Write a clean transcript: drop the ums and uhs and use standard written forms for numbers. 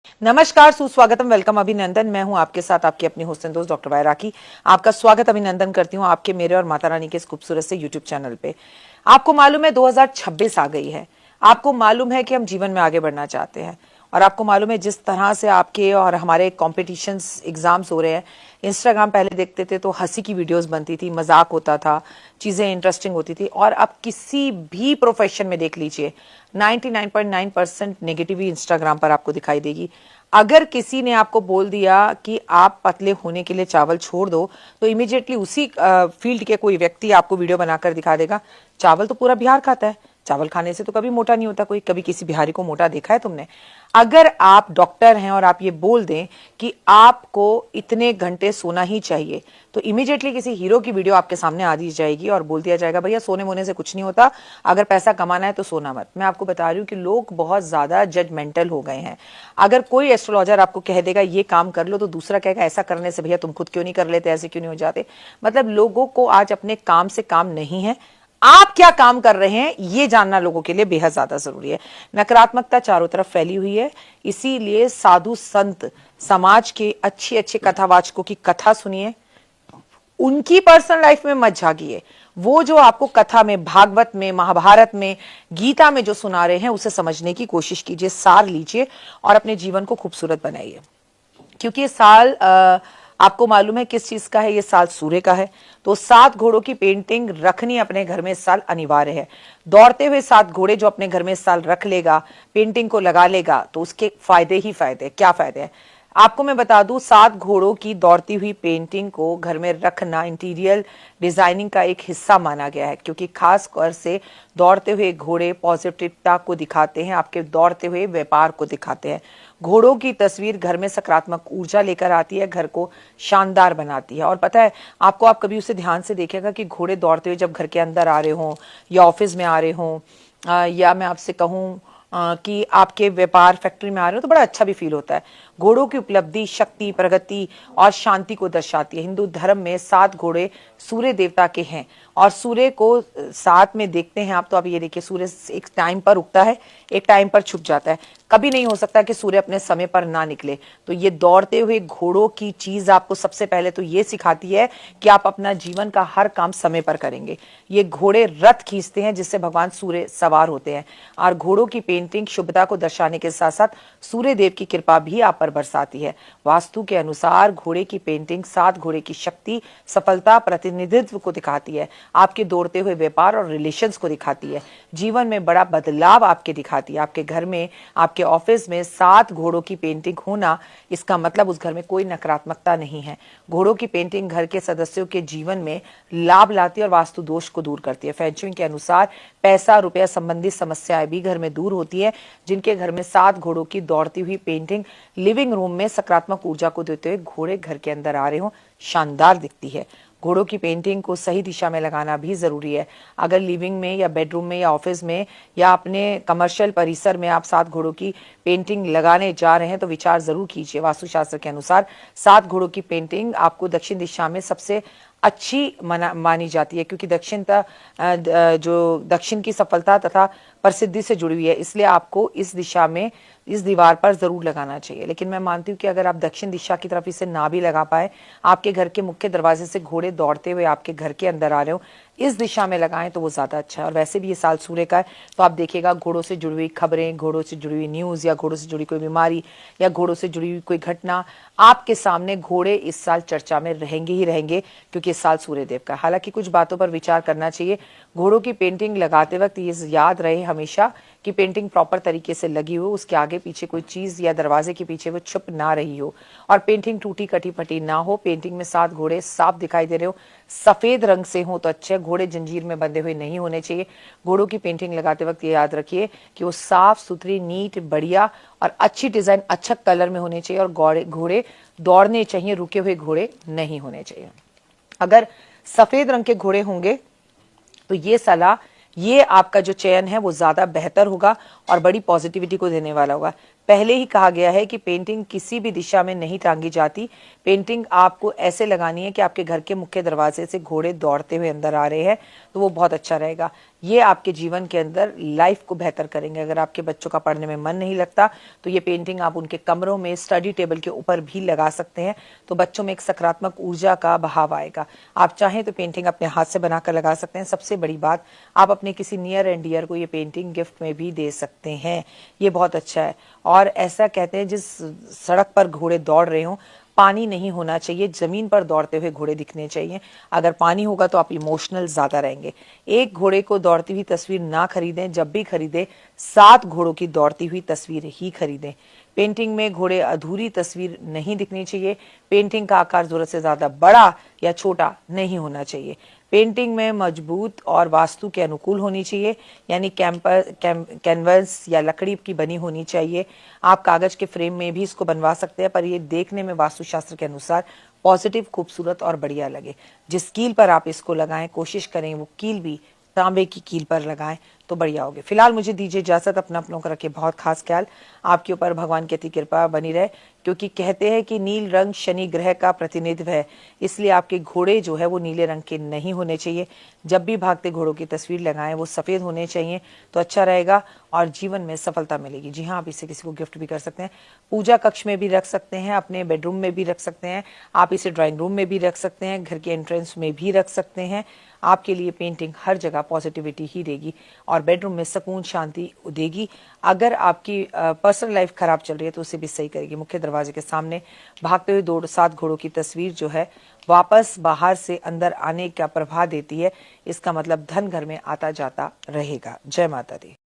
नमस्कार, सुस्वागतम, वेलकम, अभिनंदन। मैं हूं आपके साथ आपकी अपनी हुस्न दोस्त डॉक्टर वायरा की। आपका स्वागत अभिनंदन करती हूं आपके, मेरे और माता रानी के इस खूबसूरत से यूट्यूब चैनल पे। आपको मालूम है 2026 आ गई है। आपको मालूम है कि हम जीवन में आगे बढ़ना चाहते हैं और आपको मालूम है जिस तरह से आपके और हमारे कॉम्पिटिशन्स एग्जाम्स हो रहे हैं। इंस्टाग्राम पहले देखते थे तो हंसी की वीडियोस बनती थी, मजाक होता था, चीजें इंटरेस्टिंग होती थी। और अब किसी भी प्रोफेशन में देख लीजिए, 99.9% नेगेटिविटी इंस्टाग्राम पर आपको दिखाई देगी। अगर किसी ने आपको बोल दिया कि आप पतले होने के लिए चावल छोड़ दो, तो इमीडिएटली उसी फील्ड के कोई व्यक्ति आपको वीडियो बनाकर दिखा देगा, चावल तो पूरा बिहार खाता है, चावल खाने से तो कभी मोटा नहीं होता कोई। कभी किसी बिहारी को मोटा देखा है तुमने? अगर आप डॉक्टर हैं और आप ये बोल दें कि आपको इतने घंटे सोना ही चाहिए, तो इमीडिएटली किसी हीरो की वीडियो आपके सामने आ दी जाएगी और बोल दिया जाएगा भैया सोने मोने से कुछ नहीं होता, अगर पैसा कमाना है तो सोना मत। मैं आपको बता रही हूँ कि लोग बहुत ज्यादा जजमेंटल हो गए हैं। अगर कोई एस्ट्रोलॉजर आपको कह देगा ये काम कर लो, तो दूसरा कहेगा ऐसा करने से भैया तुम खुद क्यों नहीं कर लेते, ऐसे क्यों नहीं हो जाते। मतलब लोगों को आज अपने काम से काम नहीं है, आप क्या काम कर रहे हैं ये जानना लोगों के लिए बेहद ज्यादा जरूरी है। नकारात्मकता चारों तरफ फैली हुई है, इसीलिए साधु संत समाज के अच्छे अच्छे कथावाचकों की कथा सुनिए, उनकी पर्सनल लाइफ में मत झागिए। वो जो आपको कथा में, भागवत में, महाभारत में, गीता में जो सुना रहे हैं उसे समझने की कोशिश कीजिए, सार लीजिए और अपने जीवन को खूबसूरत बनाइए। क्योंकि ये साल आपको मालूम है किस चीज का है, ये साल सूर्य का है। तो 7 घोड़ों की पेंटिंग रखनी अपने घर में इस साल अनिवार्य है। दौड़ते हुए 7 घोड़े जो अपने घर में इस साल रख लेगा, पेंटिंग को लगा लेगा, तो उसके फायदे ही फायदे। क्या फायदे हैं आपको मैं बता दूं, 7 घोड़ों की दौड़ती हुई पेंटिंग को घर में रखना इंटीरियर डिजाइनिंग का एक हिस्सा माना गया है, क्योंकि खास तौर से दौड़ते हुए घोड़े पॉजिटिविटी को दिखाते हैं, आपके दौड़ते हुए व्यापार को दिखाते हैं। घोड़ों की तस्वीर घर में सकारात्मक ऊर्जा लेकर आती है, घर को शानदार बनाती है। और पता है आपको, आप कभी उसे ध्यान से देखेगा कि घोड़े दौड़ते हुए जब घर के अंदर आ रहे हों या ऑफिस में आ रहे हों, या मैं आपसे कहूं कि आपके व्यापार फैक्ट्री में आ रहे हो, तो बड़ा अच्छा भी फील होता है। घोड़ों की उपलब्धि शक्ति, प्रगति और शांति को दर्शाती है। हिंदू धर्म में 7 घोड़े सूर्य देवता के हैं और सूर्य को साथ में देखते हैं आप, तो आप ये देखिए सूर्य एक टाइम पर उगता है, एक टाइम पर छुप जाता है। कभी नहीं हो सकता कि सूर्य अपने समय पर ना निकले। तो ये दौड़ते हुए घोड़ों की चीज आपको सबसे पहले तो ये सिखाती है कि आप अपना जीवन का हर काम समय पर करेंगे। ये घोड़े रथ खींचते हैं जिससे भगवान सूर्य सवार होते हैं, और घोड़ों की पेंटिंग शुभता को दर्शाने के साथ साथ सूर्य देव की कृपा भी आप पर बरसाती है। वास्तु के अनुसार घोड़े की पेंटिंग 7 घोड़े की शक्ति, सफलता, प्रतिनिधित्व को दिखाती है, आपके दौड़ते हुए व्यापार और रिलेशंस को दिखाती है, जीवन में बड़ा बदलाव आपके दिखाती है। आपके घर में, आपके ऑफिस में 7 घोड़ों की पेंटिंग होना, इसका मतलब उस घर में कोई नकारात्मकता नहीं है। घोड़ों की पेंटिंग घर के सदस्यों के जीवन में लाभ लाती है और वास्तु दोष को दूर करती है। फैंग के अनुसार पैसा रुपया संबंधी समस्याएं भी घर में दूर होती है। जिनके घर में 7 घोड़ों की दौड़ती हुई पेंटिंग लिविंग रूम में सकारात्मक ऊर्जा को देते हुए घोड़े घर के अंदर आ रहे हो, शानदार दिखती है। घोड़ों की पेंटिंग को सही दिशा में लगाना भी जरूरी है। अगर लिविंग में या बेडरूम में या ऑफिस में या अपने कमर्शियल परिसर में आप 7 घोड़ों की पेंटिंग लगाने जा रहे हैं तो विचार जरूर कीजिए। वास्तुशास्त्र के अनुसार 7 घोड़ों की पेंटिंग आपको दक्षिण दिशा में सबसे अच्छी मानी जाती है, क्योंकि जो दक्षिण की सफलता तथा प्रसिद्धि से जुड़ी हुई है, इसलिए आपको इस दिशा में इस दीवार पर जरूर लगाना चाहिए। लेकिन मैं मानती हूँ कि अगर आप दक्षिण दिशा की तरफ इसे ना भी लगा पाए, आपके घर के मुख्य दरवाजे से घोड़े दौड़ते हुए आपके घर के अंदर आ रहे हो, इस दिशा में लगाएं तो वो ज्यादा अच्छा है। और वैसे भी ये साल सूर्य का है, तो आप देखिएगा घोड़ों से जुड़ी हुई खबरें, घोड़ों से जुड़ी हुई न्यूज, या घोड़ों से जुड़ी कोई बीमारी, या घोड़ों से जुड़ी हुई कोई घटना, आपके सामने घोड़े इस साल चर्चा में रहेंगे ही रहेंगे, क्योंकि इस साल सूर्यदेव का। हालांकि कुछ बातों पर विचार करना चाहिए। घोड़ों की पेंटिंग लगाते वक्त ये याद रहे हमेशा कि पेंटिंग प्रॉपर तरीके से लगी हो, उसके आगे पीछे कोई चीज या दरवाजे के पीछे वो छुप ना रही हो, और पेंटिंग टूटी कटी फटी ना हो। पेंटिंग में 7 घोड़े साफ दिखाई दे रहे हो, सफेद रंग से हो तो अच्छे, घोड़े जंजीर में बंधे हुए नहीं होने चाहिए। घोड़ों की पेंटिंग लगाते वक्त ये याद रखिए कि वो साफ सुथरी, नीट, बढ़िया और अच्छी डिजाइन, अच्छा कलर में होने चाहिए, और घोड़े दौड़ने चाहिए, रुके हुए घोड़े नहीं होने चाहिए। अगर सफेद रंग के घोड़े होंगे तो ये सलाह, ये आपका जो चयन है वो ज्यादा बेहतर होगा और बड़ी पॉजिटिविटी को देने वाला होगा। पहले ही कहा गया है कि पेंटिंग किसी भी दिशा में नहीं टांगी जाती। पेंटिंग आपको ऐसे लगानी है कि आपके घर के मुख्य दरवाजे से घोड़े दौड़ते हुए अंदर आ रहे हैं, तो वो बहुत अच्छा रहेगा। ये आपके जीवन के अंदर लाइफ को बेहतर करेंगे। अगर आपके बच्चों का पढ़ने में मन नहीं लगता तो ये पेंटिंग आप उनके कमरों में, स्टडी टेबल के ऊपर भी लगा सकते हैं, तो बच्चों में एक सकारात्मक ऊर्जा का बहाव आएगा। आप चाहें तो पेंटिंग अपने हाथ से बनाकर लगा सकते हैं। सबसे बड़ी बात, आप अपने किसी नियर एंड डियर को ये पेंटिंग गिफ्ट में भी दे सकते हैं। ये बहुत अच्छा है। और ऐसा कहते हैं, जिस सड़क पर घोड़े दौड़ रहे हों, पानी नहीं होना चाहिए, जमीन पर दौड़ते हुए घोड़े दिखने चाहिए। अगर पानी होगा तो आप इमोशनल ज्यादा रहेंगे। एक घोड़े को दौड़ती हुई तस्वीर ना खरीदें, जब भी खरीदें 7 घोड़ों की दौड़ती हुई तस्वीर ही खरीदें। पेंटिंग में घोड़े अधूरी तस्वीर नहीं दिखनी चाहिए। पेंटिंग का आकार जरूरत से ज्यादा बड़ा या छोटा नहीं होना चाहिए। पेंटिंग में मजबूत और वास्तु के अनुकूल होनी चाहिए, यानी कैनवस या लकड़ी की बनी होनी चाहिए। आप कागज के फ्रेम में भी इसको बनवा सकते हैं, पर ये देखने में वास्तुशास्त्र के अनुसार पॉजिटिव, खूबसूरत और बढ़िया लगे। जिस कील पर आप इसको लगाएं, कोशिश करें वो कील भी तांबे की कील पर लगाएं तो बढ़िया होगे। फिलहाल मुझे दीजिए इजाजत। अपनों का रखिए बहुत खास ख्याल। आपके ऊपर भगवान की अति कृपा बनी रहे, क्योंकि कहते हैं कि नील रंग शनि ग्रह का प्रतिनिधित्व है, इसलिए आपके घोड़े जो है वो नीले रंग के नहीं होने चाहिए। जब भी भागते घोड़ों की तस्वीर लगाएं वो सफेद होने चाहिए, तो अच्छा रहेगा और जीवन में सफलता मिलेगी। जी हाँ, आप इसे किसी को गिफ्ट भी कर सकते हैं, पूजा कक्ष में भी रख सकते हैं, अपने बेडरूम में भी रख सकते हैं, आप इसे ड्राइंग रूम में भी रख सकते हैं, घर के एंट्रेंस में भी रख सकते हैं। आपके लिए पेंटिंग हर जगह पॉजिटिविटी ही देगी और बेडरूम में सुकून, शांति देगी। अगर आपकी पर्सनल लाइफ खराब चल रही है तो उसे भी सही करेगी। मुख्य दरवाजे के सामने भागते हुए 7 घोड़ों की तस्वीर जो है वापस बाहर से अंदर आने का प्रभाव देती है। इसका मतलब धन घर में आता जाता रहेगा। जय माता दी।